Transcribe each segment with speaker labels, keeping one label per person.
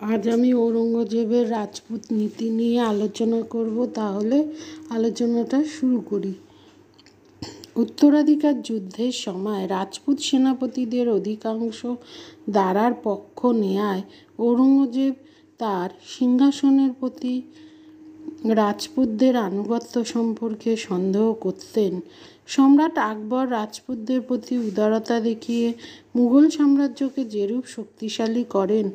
Speaker 1: আজ আমি ঔরঙ্গজেবের রাজপুত নীতি নিয়ে আলোচনা করব। তাহলে আলোচনাটা শুরু করি। উত্তরাধিকার যুদ্ধের সময় রাজপুত সেনাপতিদের অধিকাংশ দাঁড়ার পক্ষ নেয়ায় ঔরঙ্গজেব তার সিংহাসনের প্রতি রাজপুতদের আনুগত্য সম্পর্কে সন্দেহ করতেন। সম্রাট আকবর রাজপুতদের প্রতি উদারতা দেখিয়ে মুঘল সাম্রাজ্যকে যেরূপ শক্তিশালী করেন,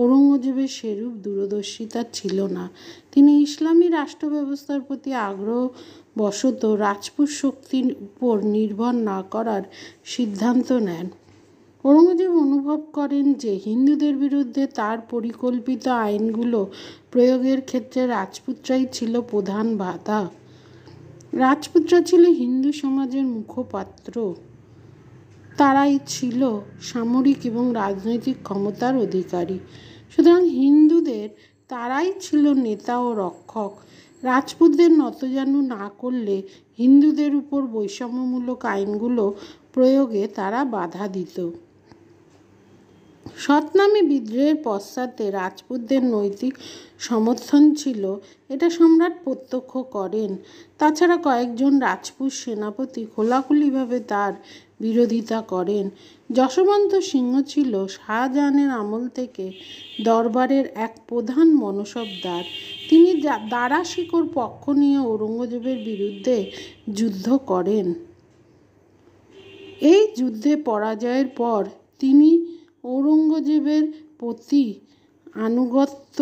Speaker 1: ঔরঙ্গজেবের সেরূপ দূরদর্শিতা ছিল না। তিনি ইসলামী রাষ্ট্র ব্যবস্থার প্রতি আগ্রহবশত রাজপুত শক্তির উপর নির্ভর না করার সিদ্ধান্ত নেন। ঔরঙ্গজেব অনুভব করেন যে হিন্দুদের বিরুদ্ধে তার পরিকল্পিত আইনগুলো প্রয়োগের ক্ষেত্রে রাজপুতরাই ছিল প্রধান বাধা। রাজপুতরা ছিল হিন্দু সমাজের মুখপাত্র। তারাই ছিল সামরিক এবং রাজনৈতিক ক্ষমতার অধিকারী। সুতরাং হিন্দুদের তারাই ছিল নেতা ও রক্ষক। রাজপুতদের নতজানু না করলে হিন্দুদের উপর বৈষম্যমূলক আইনগুলো প্রয়োগে তারা বাধা দিত। সৎনামী বিদ্রোহের পশ্চাতে রাজপুতদের নৈতিক সমর্থন ছিল, এটা সম্রাট প্রত্যক্ষ করেন। তাছাড়া কয়েকজন রাজপুত সেনাপতি খোলাখুলিভাবে তার বিরোধিতা করেন। যশবন্ত সিংহ ছিল শাহজাহানের আমল থেকে দরবারের এক প্রধান মনসবদার। তিনি দারা শিকোর পক্ষ নিয়ে ঔরঙ্গজেবের বিরুদ্ধে যুদ্ধ করেন। এই যুদ্ধে পরাজয়ের পর তিনি ঔরঙ্গজেবের প্রতি আনুগত্য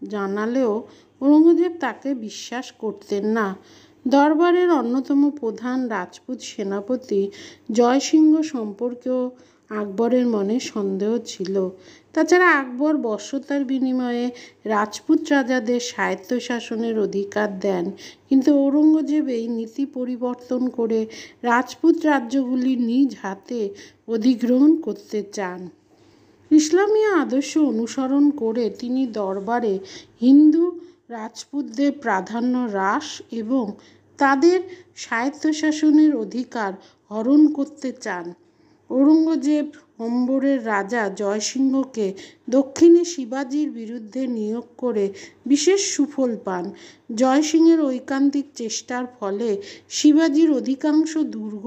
Speaker 1: জানালেও ঔরঙ্গজেব তাকে বিশ্বাস করতেন না। দরবারের অন্যতম প্রধান রাজপুত সেনাপতি জয়সিংহ সম্পর্কেও আকবরের মনে সন্দেহ ছিল। তাছাড়া আকবর বশ্যতার বিনিময়ে রাজপুত রাজাদের স্বায়ত্তশাসনের অধিকার দেন, কিন্তু ঔরঙ্গজেব এই নীতি পরিবর্তন করে রাজপুত রাজ্যগুলি নিজ হাতে অধিগ্রহণ করতে চান। ইসলামী আদর্শ অনুসরণ করে তিনি দরবারে হিন্দু রাজপুতদের প্রাধান্য হ্রাস এবং তাদের স্বায়ত্তশাসনের অধিকার হরণ করতে চান। ঔরঙ্গজেব অম্বরের রাজা জয়সিংহকে দক্ষিণে শিবাজির বিরুদ্ধে নিয়োগ করে বিশেষ সুফল পান। জয়সিংহের ঐকান্তিক চেষ্টার ফলে শিবাজির অধিকাংশ দুর্গ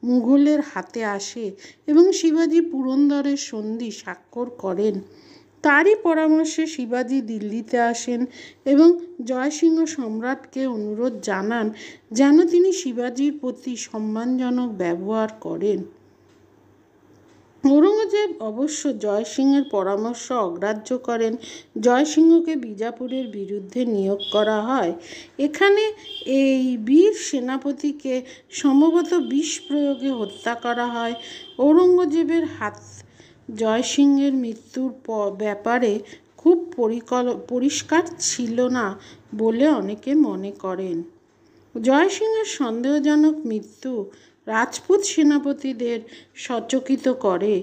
Speaker 1: মুঘলের হাতে আসে এবং শিবাজি পুরন্দরের সন্ধি স্বাক্ষর করেন। তারই পরামর্শে শিবাজি দিল্লিতে আসেন এবং জয়সিংহ সম্রাটকে অনুরোধ জানান যেন তিনি শিবাজির প্রতি সম্মানজনক ব্যবহার করেন। ঔরঙ্গজেব অবশ্য জয়সিংহের পরামর্শ অগ্রাহ্য করেন। জয়সিংহকে বিজাপুরের বিরুদ্ধে নিয়োগ করা হয়। এখানে এই বীর সেনাপতিকে সম্ভবত বিষ প্রয়োগে হত্যা করা হয়। ঔরঙ্গজেবের হাত জয়সিংহের মৃত্যুর ব্যাপারে খুব পরিষ্কার ছিল না বলে অনেকে মনে করেন। জয়সিংহের সন্দেহজনক মৃত্যু রাজপুত সেনাপতিদের সচকিত করে।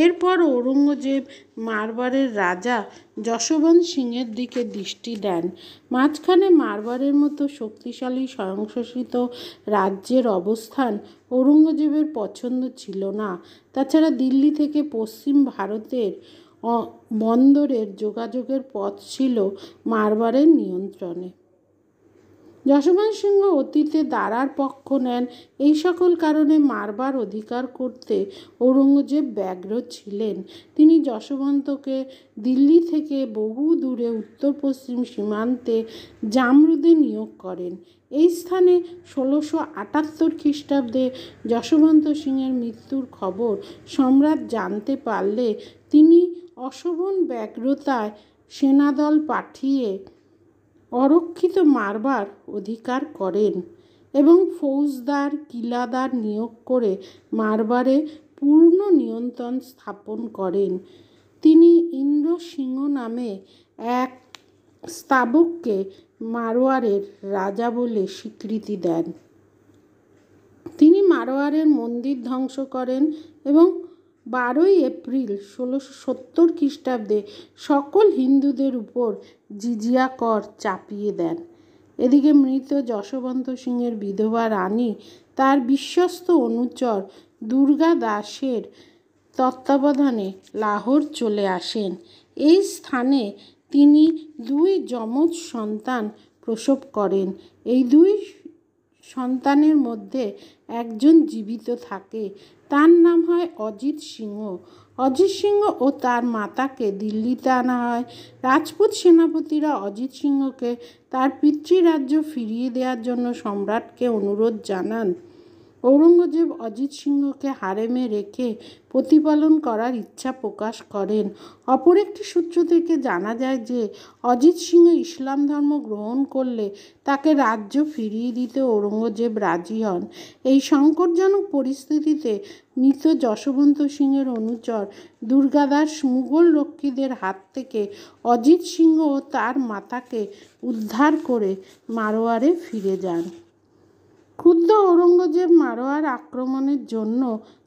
Speaker 1: এরপর ঔরঙ্গজেব মারবারের রাজা যশবন্ত সিংহের দিকে দৃষ্টি দেন। মাঝখানে মারবারের মতো শক্তিশালী স্বয়ংশাসিত রাজ্যের অবস্থান ঔরঙ্গজেবের পছন্দ ছিল না। তাছাড়া দিল্লি থেকে পশ্চিম ভারতের বন্দরের যোগাযোগের পথ ছিল মারবারের নিয়ন্ত্রণে। যশবন্ত সিংহ অতীতে দারার পক্ষ নেন। এই সকল কারণে মারবার অধিকার করতে ঔরঙ্গজেব ব্যগ্র ছিলেন। তিনি যশবন্তকে দিল্লি থেকে বহু দূরে উত্তর পশ্চিম সীমান্তে জামরুদে নিয়োগ করেন। এই স্থানে 1678 খ্রিস্টাব্দে যশবন্ত সিংহের মৃত্যুর খবর সম্রাট জানতে পারলে তিনি অশোভন ব্যগ্রতায় সেনাদল পাঠিয়ে অরক্ষিত মারবার অধিকার করেন এবং ফৌজদার কিলাদার নিয়োগ করে মারবারে পূর্ণ নিয়ন্ত্রণ স্থাপন করেন। তিনি ইন্দ্র সিংহ নামে এক স্তাবককে মারওয়ারের রাজা বলে স্বীকৃতি দেন। তিনি মারওয়ারের মন্দির ধ্বংস করেন এবং 12 এপ্রিল 1670 খ্রিস্টাব্দে সকল হিন্দুদের উপর জিজিয়া কর চাপিয়ে দেন। এদিকে মৃত যশবন্ত সিংহের বিধবা রানী তার বিশ্বস্ত অনুচর দুর্গা দাসের তত্ত্বাবধানে লাহোর চলে আসেন। এই স্থানে তিনি 2 যমজ সন্তান প্রসব করেন। এই 2 সন্তানের মধ্যে একজন জীবিত থাকে, তার নাম হয় অজিত সিংহ। অজিত সিংহ ও তার মাতাকে দিল্লিতে আনা হয়। রাজপুত সেনাপতিরা অজিত সিংহকে তার পিতৃরাজ্য ফিরিয়ে দেওয়ার জন্য সম্রাটকে অনুরোধ জানান। ঔরঙ্গজেব অজিত সিংহকে হারেমে রেখে প্রতিপালন করার ইচ্ছা প্রকাশ করেন। অপর একটি সূত্র থেকে জানা যায় যে অজিত সিংহ ইসলাম ধর্ম গ্রহণ করলে তাকে রাজ্য ফিরিয়ে দিতে ঔরঙ্গজেব রাজি হন। এই সংকটজনক পরিস্থিতিতে মৃত যশবন্ত সিংহের অনুচর দুর্গাদাস মুঘল রক্ষীদের হাত থেকে অজিত সিংহ ও তার মাতাকে উদ্ধার করে মারোয়ারে ফিরে যান। ক্ষুব্ধ ঔরঙ্গজেব মারোয়ার আক্রমণের জন্য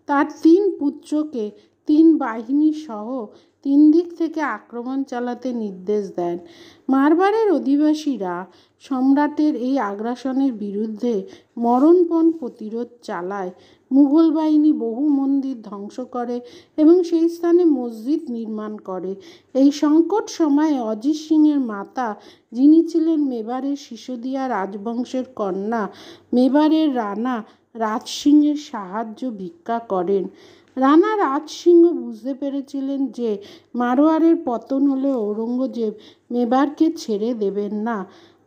Speaker 1: তার 3 পুত্রকে 3 বাহিনী সহ 3 দিক থেকে আক্রমণ চালাতে নির্দেশ দেন। মারবারের অধিবাসীরা সম্রাটের এই আগ্রাসনের বিরুদ্ধে মরণপণ প্রতিরোধ চালায়। মুঘল বাহিনী বহু মন্দির ধ্বংস করে এবং সেই স্থানে মসজিদ নির্মাণ করে। এই সংকট সময়ে অজিত সিংহের মাতা, যিনি ছিলেন মেবারের সিসোদিয়া রাজবংশের কন্যা, মেবারের রানা রাজ সিংহের সাহায্য ভিক্ষা করেন। রানা রাজ সিংহ বুঝতে পেরেছিলেন যে মারোয়ারের পতন হলে ঔরঙ্গজেব মেবারকে ছেড়ে দেবেন না।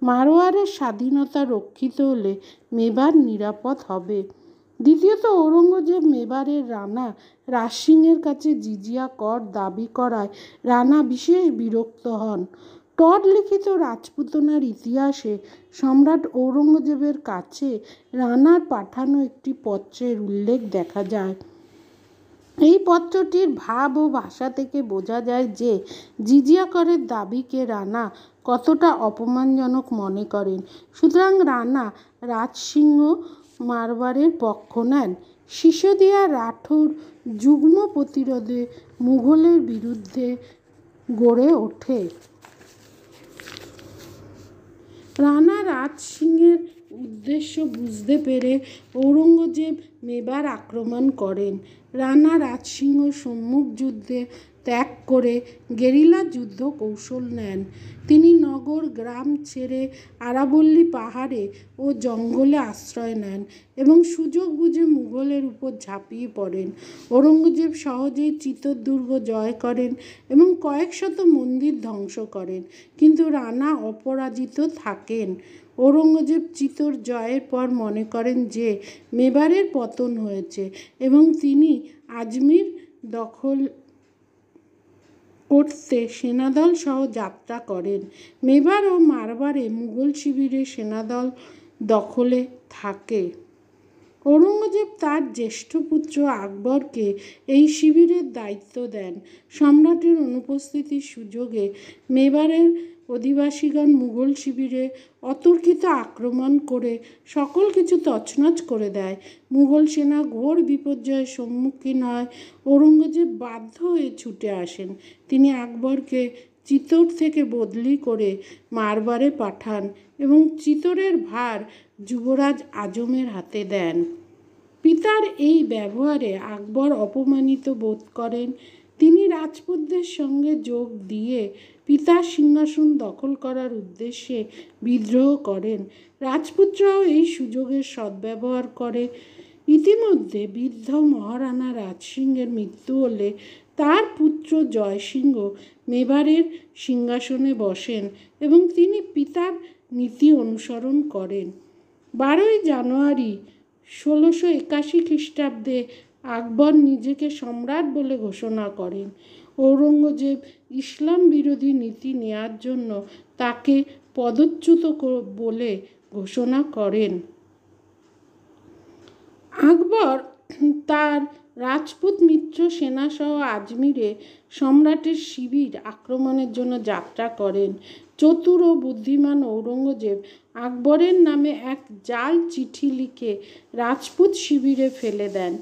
Speaker 1: মারোয়ারের স্বাধীনতা রক্ষিত হলে মেবার নিরাপদ হবে। দ্বিতীয়ত, ঔরঙ্গজেব মেবারের রানা রাজ সিংহের কাছে জিজিয়া কর দাবি করায় রানা বিশেষ বিরক্ত হন। টড লিখিত রাজপুতনার ইতিহাসে সম্রাট ঔরঙ্গজেবের কাছে রানার পাঠানো একটি পত্রের উল্লেখ দেখা যায়। এই পত্রটির ভাব ও ভাষা থেকে বোঝা যায় যে জিজিয়া করের দাবিকে রানা কতটা অপমানজনক মনে করেন। সুতরাং রানা রাজ সিংহ মারবারের পক্ষ নেন। সিসোদিয়া রাঠৌর যুগ্ম প্রতিরোধে মুঘলের বিরুদ্ধে গড়ে ওঠে। রানা রাজ সিংহের উদ্দেশ্য বুঝতে পেরে ঔরঙ্গজেব মেবার আক্রমণ করেন। রানা রাজ সিংহ সম্মুখ যুদ্ধে ত্যাগ করে গেরিলা যুদ্ধ কৌশল নেন। তিনি নগর গ্রাম ছেড়ে আরাবল্লী পাহাড়ে ও জঙ্গলে আশ্রয় নেন এবং সুযোগ বুঝে মুঘলের উপর ঝাঁপিয়ে পড়েন। ঔরঙ্গজেব সহজেই চিতোর দুর্গ জয় করেন এবং কয়েক শত মন্দির ধ্বংস করেন, কিন্তু রানা অপরাজিত থাকেন। ঔরঙ্গজেব চিতোর জয়ের পর মনে করেন যে মেবারের পতন হয়েছে এবং তিনি আজমির দখল করতে সেনাদল সহ যাত্রা করেন। মেবার ও মারবারে মুঘল শিবিরে সেনাদল দখলে থাকে। ঔরঙ্গজেব তার জ্যেষ্ঠ পুত্র আকবরকে এই শিবিরের দায়িত্ব দেন। সম্রাটের অনুপস্থিতির সুযোগে মেবারের অধিবাসীগণ মুঘল শিবিরে অতর্কিত আক্রমণ করে সকল কিছু তছনছ করে দেয়। মুঘল সেনা ঘোর বিপর্যয়ের সম্মুখীন হয়। ঔরঙ্গজেব বাধ্য হয়ে ছুটে আসেন। তিনি আকবরকে চিতোর থেকে বদলি করে মারবারে পাঠান এবং চিতোরের ভার যুবরাজ আজমের হাতে দেন। পিতার এই ব্যবহারে আকবর অপমানিত বোধ করেন। তিনি রাজপুতদের সঙ্গে যোগ দিয়ে পিতার সিংহাসন দখল করার উদ্দেশ্যে বিদ্রোহ করেন। রাজপুতরাও এই সুযোগের সদ্ব্যবহার করে। ইতিমধ্যে বৃদ্ধ মহারানা রাজ সিংহের মৃত্যু হলে তার পুত্র জয়সিংহ মেবারের সিংহাসনে বসেন এবং তিনি পিতার নীতি অনুসরণ করেন। 12ই জানুয়ারি 1681 খ্রিস্টাব্দে আকবর নিজেকে সম্রাট বলে ঘোষণা করেন। ঔরঙ্গজেব ইসলাম বিরোধী নীতি নেয়ার জন্য তাকে পদচ্যুত বলে ঘোষণা করেন। আকবর তার রাজপুত মিত্র সেনাসহ আজমিরে সম্রাটের শিবির আক্রমণের জন্য যাত্রা করেন। চতুর ও বুদ্ধিমান ঔরঙ্গজেব আকবরের নামে এক জাল চিঠি লিখে রাজপুত শিবিরে ফেলে দেন।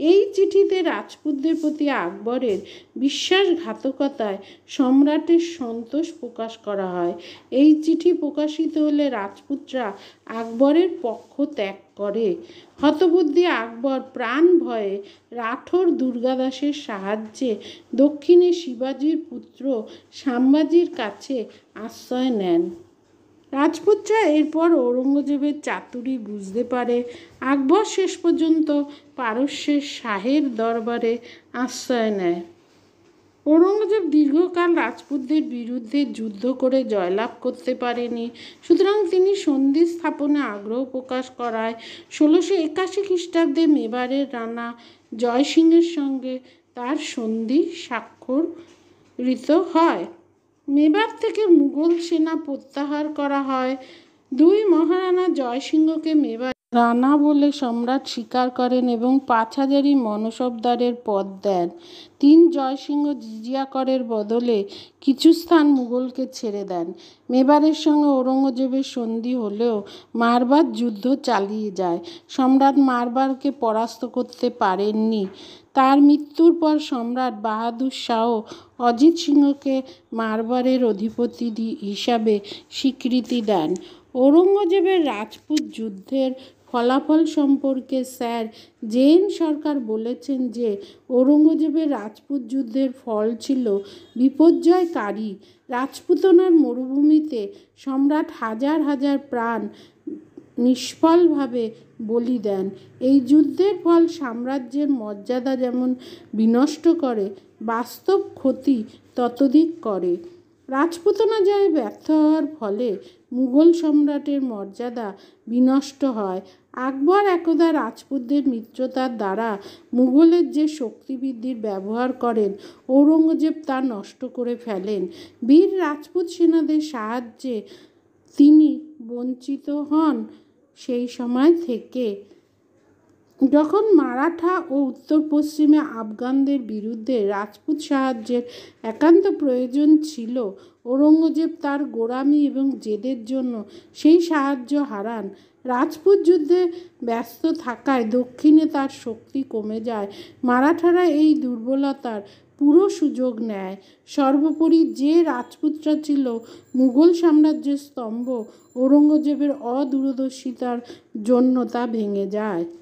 Speaker 1: এই চিঠিতে রাজপুতদের প্রতি আকবরের বিশ্বাসঘাতকতায় সম্রাটের সন্তোষ প্রকাশ করা হয়। এই চিঠি প্রকাশিত হলে রাজপুতরা আকবরের পক্ষ ত্যাগ করে। হতবুদ্ধি আকবর প্রাণ ভয়ে রাঠোর দুর্গাদাসের সাহায্যে দক্ষিণে শিবাজির পুত্র সাম্বাজির কাছে আশ্রয় নেন। রাজপুতরা এরপর ঔরঙ্গজেবের চাতুরি বুঝতে পারে। আকবর শেষ পর্যন্ত পারস্যের শাহের দরবারে আশ্রয় নেয়। ঔরঙ্গজেব দীর্ঘকাল রাজপুতদের বিরুদ্ধে যুদ্ধ করে জয়লাভ করতে পারেনি, সুতরাং তিনি সন্ধি স্থাপনে আগ্রহ প্রকাশ করায় 1681 খ্রিস্টাব্দে মেবারের রানা জয়সিংহের সঙ্গে তার সন্ধি স্বাক্ষরিত হয়। মেবার থেকে মুঘল সেনা প্রত্যাহার করা হয়। দুই মহারানা জয়সিংহকে মেবার রানা বলে সম্রাট স্বীকার করেন এবং 5000ই মনসবদারের পদ দেন। জয়সিংহ জিজিয়া করের বদলে কিছু স্থান মুঘলকে ছেড়ে দেন। মেবারের সঙ্গে ঔরঙ্গজেবের সন্ধি হলেও মারবার যুদ্ধ চালিয়ে যায়। সম্রাট মারবারকে পরাস্ত করতে পারেননি। তার মৃত্যুর পর সম্রাট বাহাদুর শাহ অজিত সিংহকে মারবারের অধিপতি হিসাবে স্বীকৃতি দেন। ঔরঙ্গজেবের রাজপুত যুদ্ধের ফলাফল সম্পর্কে স্যার জেন সরকার বলেছেন যে ঔরঙ্গজেবের রাজপুত যুদ্ধের ফল ছিল বিপর্যয়কারী। রাজপুতনার মরুভূমিতে সম্রাট হাজার হাজার প্রাণ নিষ্ফলভাবে বলি দেন। এই যুদ্ধের ফল সাম্রাজ্যের মর্যাদা যেমন বিনষ্ট করে, বাস্তব ক্ষতি ততোধিক করে। রাজপুতনা জয়ে ব্যর্থ হওয়ার ফলে মুঘল সম্রাটের মর্যাদা বিনষ্ট হয়। আকবর একদা রাজপুতদের মিত্রতার দ্বারা মুঘলের যে শক্তিবৃদ্ধির ব্যবহার করেন, ঔরঙ্গজেব তা নষ্ট করে ফেলেন। বীর রাজপুত সেনাদের সাহায্যে তিনি বঞ্চিত হন। সেই সময় থেকে যখন মারাঠা ও উত্তর পশ্চিমে আফগানদের বিরুদ্ধে রাজপুত সাহায্যের একান্ত প্রয়োজন ছিল, ঔরঙ্গজেব তার গোঁড়ামি এবং জেদের জন্য সেই সাহায্য হারান। রাজপুত যুদ্ধে ব্যস্ত থাকায় দক্ষিণে তার শক্তি কমে যায়। মারাঠারা এই দুর্বলতার পুরো সুযোগ নেয়। সর্বোপরি যে রাজপুতরা ছিল মুঘল সাম্রাজ্যের স্তম্ভ, ঔরঙ্গজেবের অদূরদর্শিতার জন্য তা ভেঙে যায়।